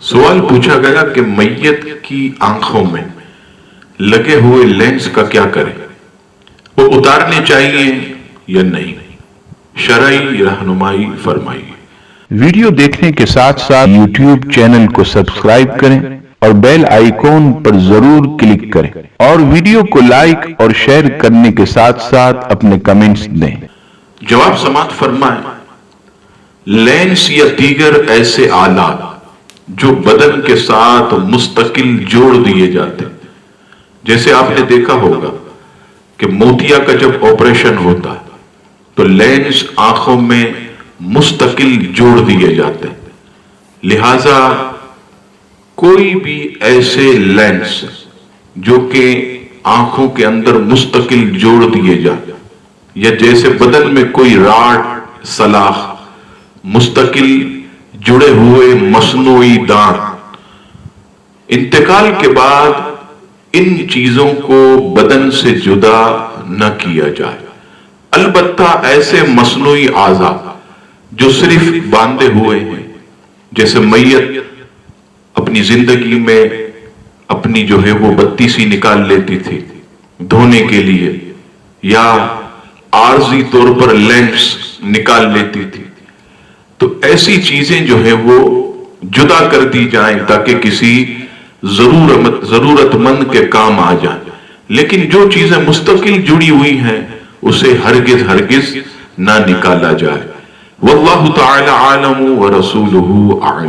سوال پوچھا گیا کہ میت کی آنکھوں میں لگے ہوئے لینس کا کیا کریں، وہ اتارنے چاہیے یا نہیں؟ شرعی رہنمائی فرمائیے۔ ویڈیو دیکھنے کے ساتھ ساتھ یوٹیوب چینل کو سبسکرائب کریں اور بیل آئیکن پر ضرور کلک کریں اور ویڈیو کو لائک اور شیئر کرنے کے ساتھ ساتھ اپنے کمنٹس دیں۔ جواب سماعت فرمائیں۔ لینس یا دیگر ایسے آلات جو بدن کے ساتھ مستقل جوڑ دیے جاتے ہیں، جیسے آپ نے دیکھا ہوگا کہ موتیا کا جب آپریشن ہوتا ہے تو لینس آنکھوں میں مستقل جوڑ دیے جاتے ہیں، لہذا کوئی بھی ایسے لینس جو کہ آنکھوں کے اندر مستقل جوڑ دیے جائیں یا جیسے بدن میں کوئی راڈ سلاخ مستقل جڑے ہوئے مصنوعی دانت، انتقال کے بعد ان چیزوں کو بدن سے جدا نہ کیا جائے۔ البتہ ایسے مصنوعی اعضاء جو صرف باندھے ہوئے ہیں، جیسے میت اپنی زندگی میں اپنی جو ہے وہ بتی سی نکال لیتی تھی دھونے کے لیے، یا عارضی طور پر لینس نکال لیتی تھی، تو ایسی چیزیں جو ہیں وہ جدا کر دی جائیں تاکہ کسی ضرورت مند کے کام آ جائیں، لیکن جو چیزیں مستقل جڑی ہوئی ہیں اسے ہرگز نہ نکالا جائے۔ واللہ تعالی عالم ورسولہ اعلم۔